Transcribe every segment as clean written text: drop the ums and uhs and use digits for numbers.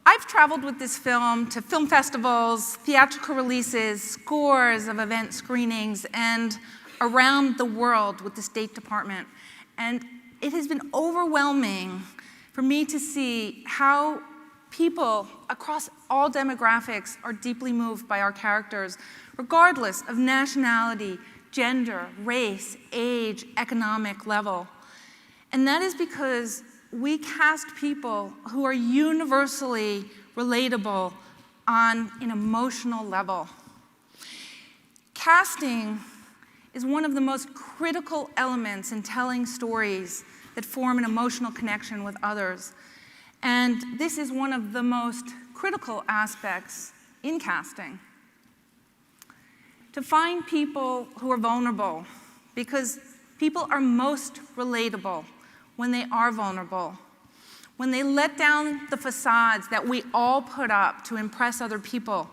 I've traveled with this film to film festivals, theatrical releases, scores of event screenings, and around the world with the State Department. And it has been overwhelming for me to see how people across all demographics are deeply moved by our characters, regardless of nationality, gender, race, age, economic level. And that is because we cast people who are universally relatable on an emotional level. Casting is one of the most critical elements in telling stories that form an emotional connection with others. And this is one of the most critical aspects in casting. To find people who are vulnerable, because people are most relatable when they are vulnerable, when they let down the facades that we all put up to impress other people,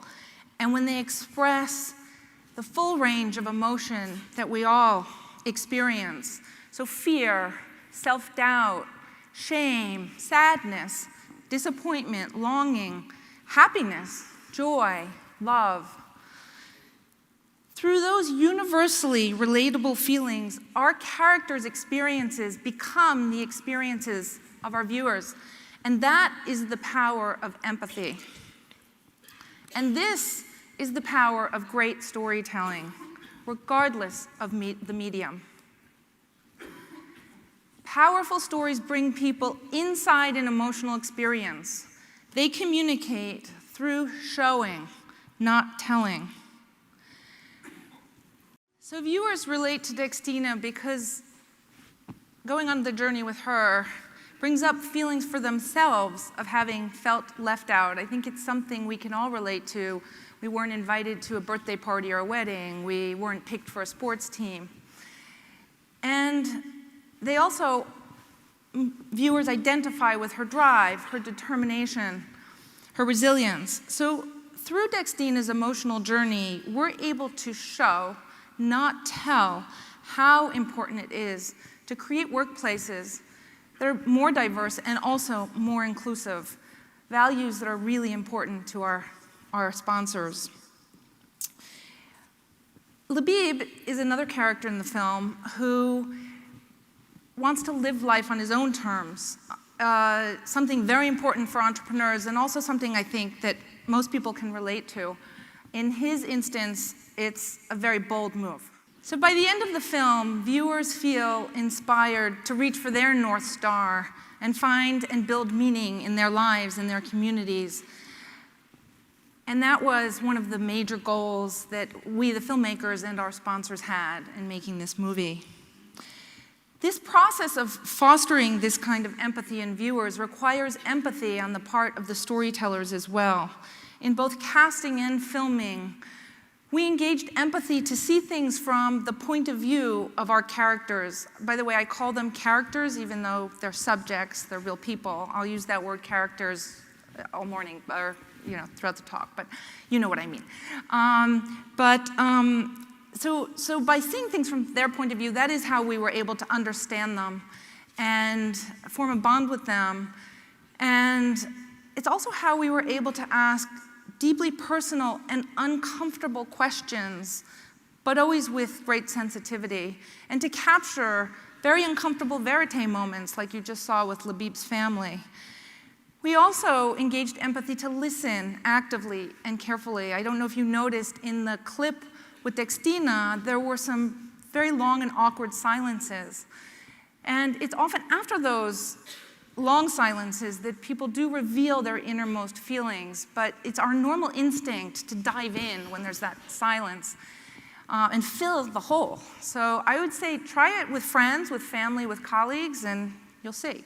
and when they express the full range of emotion that we all experience. So fear, self-doubt, shame, sadness, disappointment, longing, happiness, joy, love. Through those universally relatable feelings, our characters' experiences become the experiences of our viewers. And that is the power of empathy. And this is the power of great storytelling, regardless of the medium. Powerful stories bring people inside an emotional experience. They communicate through showing, not telling. So viewers relate to Dextina because going on the journey with her brings up feelings for themselves of having felt left out. I think it's something we can all relate to. We weren't invited to a birthday party or a wedding. We weren't picked for a sports team. And they also, viewers identify with her drive, her determination, her resilience. So through Dextina's emotional journey, we're able to show, not tell, how important it is to create workplaces that are more diverse and also more inclusive, values that are really important to our sponsors. Labib is another character in the film who wants to live life on his own terms, something very important for entrepreneurs and also something I think that most people can relate to. In his instance, it's a very bold move. So by the end of the film, viewers feel inspired to reach for their North Star and find and build meaning in their lives and their communities. And that was one of the major goals that we, the filmmakers, and our sponsors had in making this movie. This process of fostering this kind of empathy in viewers requires empathy on the part of the storytellers as well. In both casting and filming, we engaged empathy to see things from the point of view of our characters. By the way, I call them characters, even though they're subjects, they're real people. I'll use that word characters all morning, or throughout the talk, but you know what I mean. So by seeing things from their point of view, that is how we were able to understand them and form a bond with them. And it's also how we were able to ask deeply personal and uncomfortable questions, but always with great sensitivity, and to capture very uncomfortable verite moments like you just saw with Labib's family. We also engaged empathy to listen actively and carefully. I don't know if you noticed in the clip with Dextina, there were some very long and awkward silences. And it's often after those long silences that people do reveal their innermost feelings, but it's our normal instinct to dive in when there's that silence and fill the hole. So I would say try it with friends, with family, with colleagues, and you'll see.